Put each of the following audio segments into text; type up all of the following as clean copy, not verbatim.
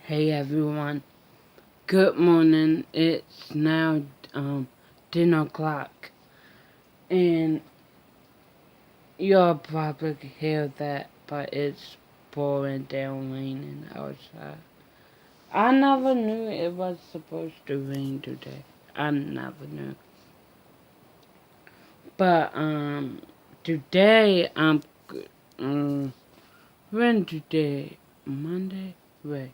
Hey everyone, good morning. It's now 10 o'clock, and you'll probably hear that, but it's pouring down raining outside. I never knew it was supposed to rain today. I never knew. But today um, when today? Monday? Wait.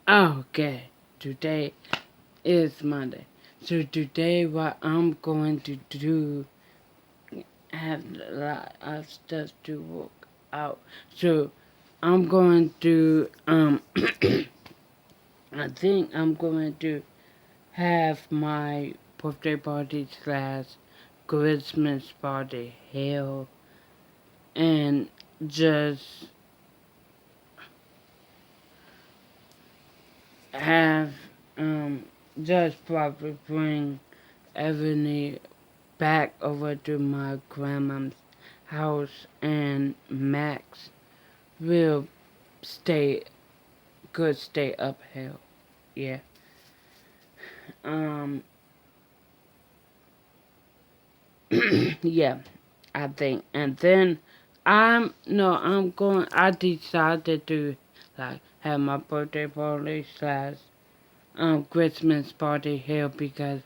Oh, okay. Today is Monday. So today what I'm going to do have a lot of stuff to work out. So I'm going to I think I'm going to have my birthday party slash Christmas party held and just have just probably bring Ebony back over to my grandma's house and Max will stay could stay uphill. Yeah. Um yeah, I think. And then I decided to like have my birthday party slash Christmas party here because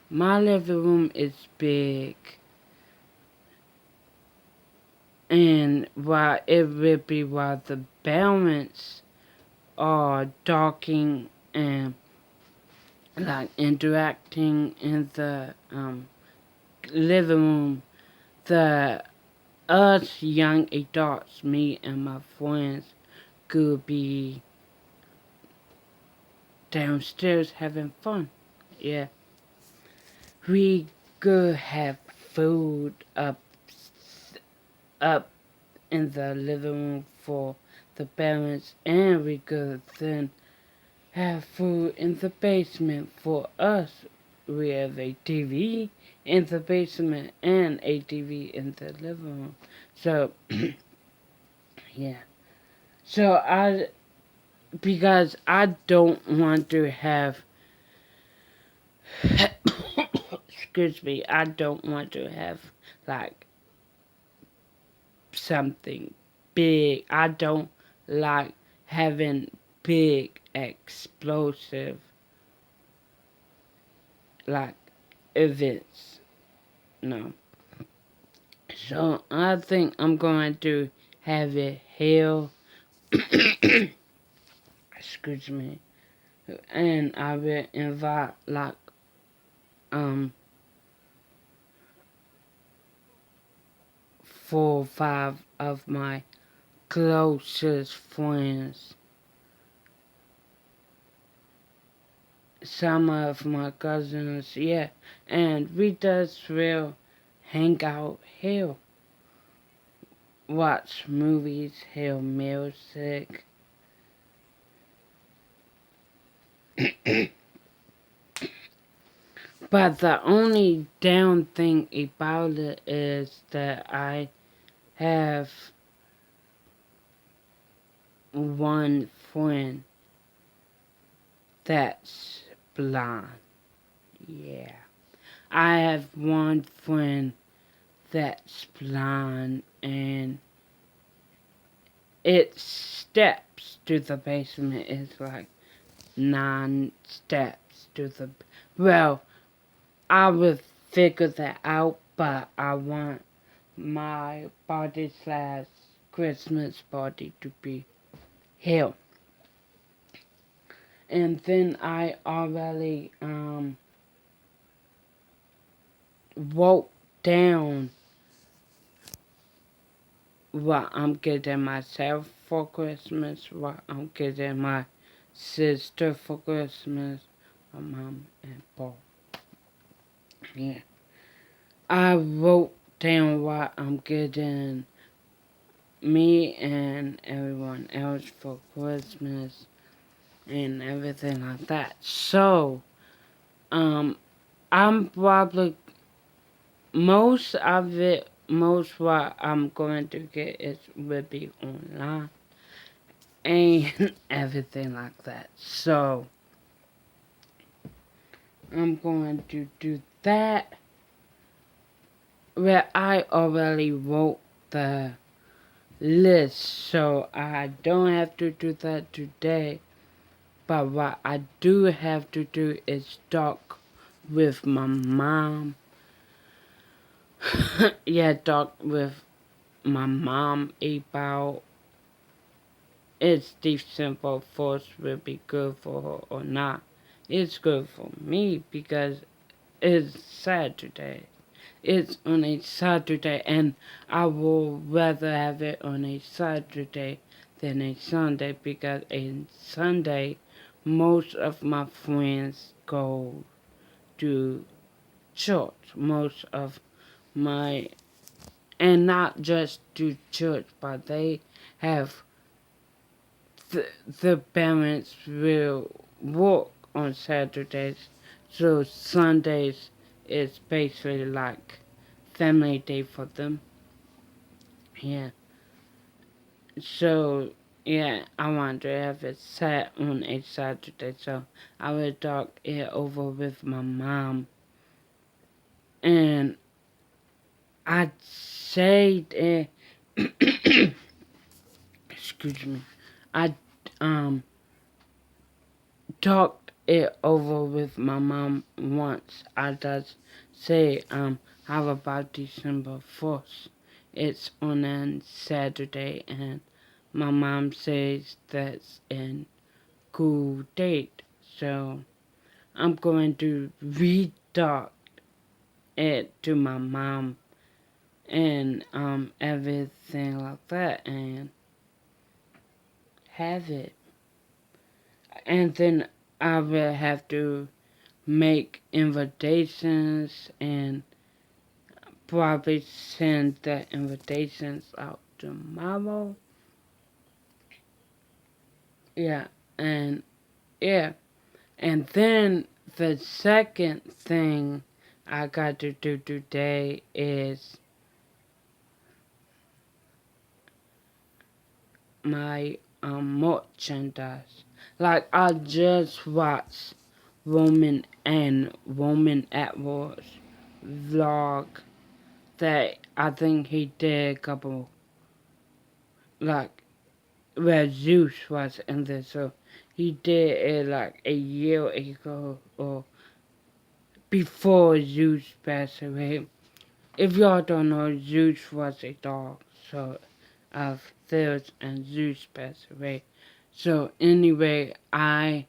my living room is big and while the balance are talking and like interacting in the living room, the us young adults, me and my friends, could be downstairs having fun. Yeah, we could have food up in the living room for the parents, and we could then have food in the basement for us. We have a TV in the basement and a TV in the living room. So yeah. So because I don't want to have excuse me, I don't want to have like something big. I don't like having big explosive like events. No. So I think I'm going to have it held excuse me. And I will invite like um 4 or 5 of my closest friends. Some of my cousins, yeah. And we just will hang out here, watch movies, hear music. But the only down thing about it is that I have one friend that's blind. Yeah. I have one friend that's blind and its steps to the basement is like 9 steps to the. Well, I will figure that out, but I want my party slash Christmas party to be here. And then I already wrote down what I'm getting myself for Christmas, what I'm getting my sister for Christmas, my mom and Paul. Yeah. I wrote down what I'm getting me and everyone else for Christmas and everything like that. So, I'm probably most what I'm going to get is will be online. and everything like that. So I'm going to do that. Well, I already wrote the list, so I don't have to do that today. But what I do have to do is talk with my mom. Yeah, talk with my mom about if December 1st will be good for her or not. It's good for me because it's Saturday. It's on a Saturday, and I will rather have it on a Saturday than a Sunday because a Sunday, most of my friends go to church. Most of my, and not just to church, but they have, the parents will work on Saturdays, so Sundays is basically like family day for them. Yeah. So yeah, I want to have it set on a Saturday, so I will talk it over with my mom. And I'd say that excuse me. I um talked it over with my mom once. I just say, how about December 1st? It's on a Saturday, and my mom says that's an cool date. So I'm going to re-talk it to my mom and everything like that and have it. And then I will have to make invitations and probably send the invitations out tomorrow. Yeah, and yeah, and then the second thing I got to do today is my merchandise. Like I just watched Roman Atwood's vlog that I think he did a couple, like where Zeus was in this. So he did it like a year ago or before Zeus passed away. If y'all don't know, Zeus was a dog, so of Zeus and Zeus passed away. So anyway, I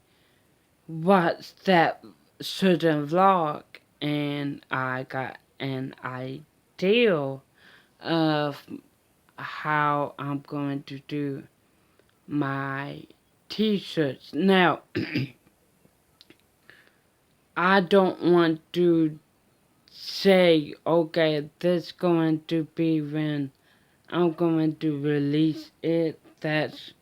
watched that certain vlog and I got an idea of how I'm going to do my t-shirts. Now, I don't want to say, okay, this going to be when I'm going to release it. That's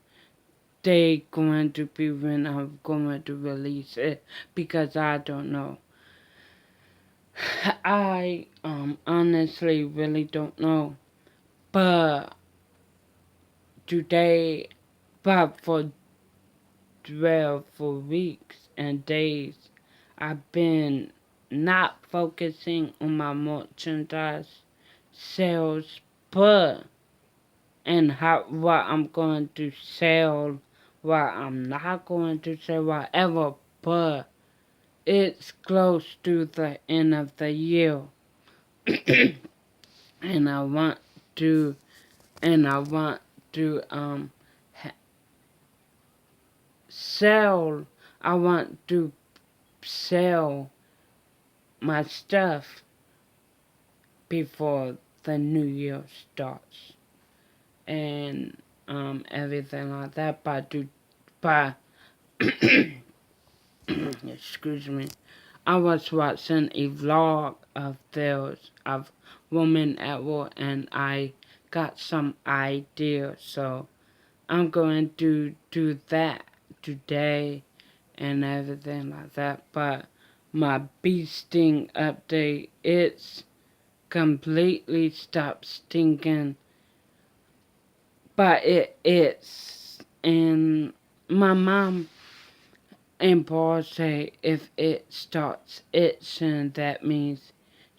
day going to be when I'm going to release it because I don't know. I honestly really don't know. But today, but for 12 for weeks and days, I've been not focusing on my merchandise sales, but and how what I'm going to sell, what I'm not going to sell, whatever. But it's close to the end of the year, and I want to, and I want to sell. I want to sell my stuff before the new year starts and everything like that. But excuse me, I was watching a vlog of theirs of Woman at War, and I got some ideas. So I'm going to do that today and everything like that. But my bee sting update, it's completely stopped stinking, but it's and my mom and Paul say if it starts itching, that means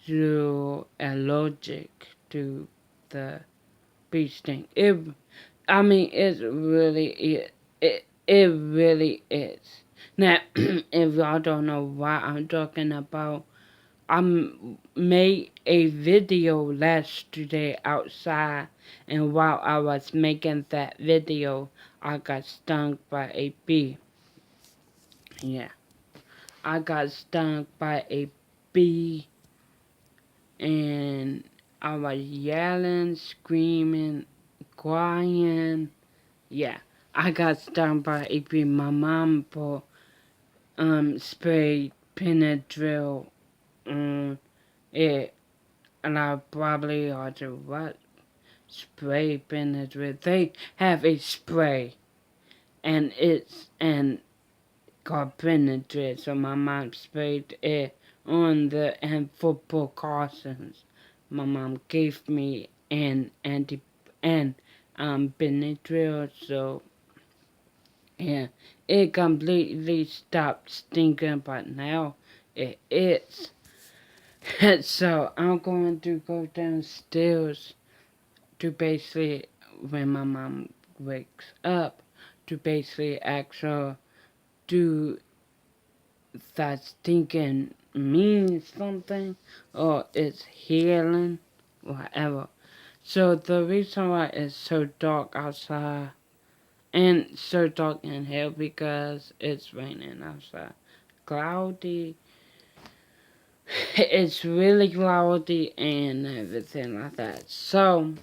you're allergic to the bee sting. It's really it really is. Now, if y'all don't know what I'm talking about, I made a video yesterday outside, and while I was making that video, I got stung by a bee. Yeah, I got stung by a bee, and I was yelling, screaming, crying. Yeah, I got stung by a bee. My mom bought sprayed Benadryl on it, and I probably ought to what spray Benadryl. They have a spray, and it's and called Benadryl. So my mom sprayed it on the and for precautions. My mom gave me an Benadryl, so yeah, it completely stopped stinking, but now it is. So I'm going to go downstairs to basically, when my mom wakes up, to basically ask her, do that stinking mean something, or it's healing, whatever. So the reason why it's so dark outside, and so dark in here, because it's raining outside. Cloudy. It's really cloudy and everything like that. So,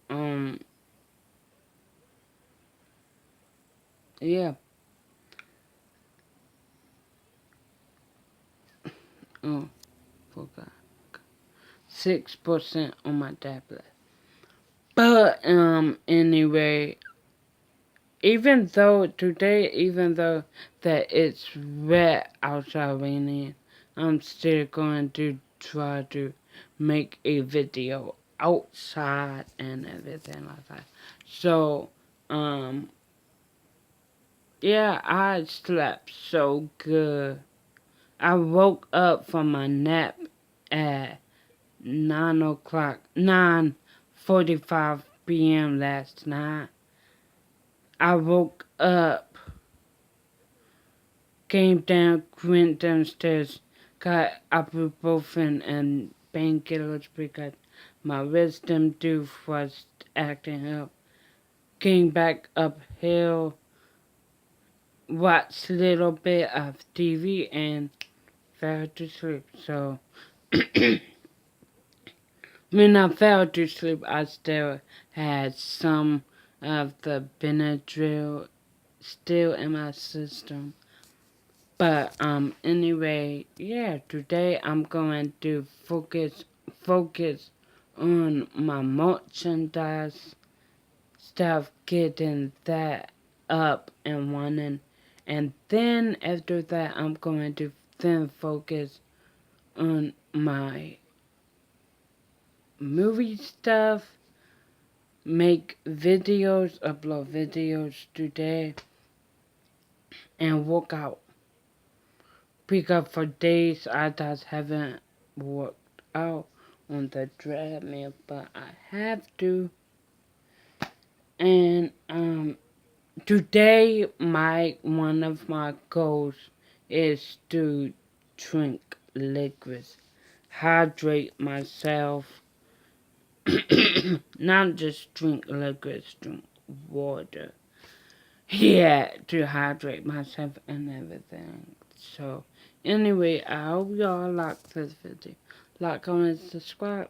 um, yeah. Oh, forgot. 6% on my tablet. But, anyway, even though that it's wet outside raining, I'm still going to try to make a video outside and everything like that. So, yeah, I slept so good. I woke up from my nap at 9:45 p.m. last night. I woke up, came down, went downstairs, got ibuprofen and painkillers because my wisdom tooth was acting up. Came back uphill, watched a little bit of TV and fell to sleep. So when I fell to sleep, I still had some of the Benadryl still in my system. But anyway, yeah, today I'm going to focus on my merchandise stuff, getting that up and running, and then after that I'm going to then focus on my movie stuff, make videos, upload videos today, and work out. Because for days I just haven't worked out on the treadmill, but I have to. And today one of my goals is to drink liquids, hydrate myself. Not just drink liquids, drink water. Yeah, to hydrate myself and everything. So, anyway, I hope y'all like this video. Like, comment, subscribe.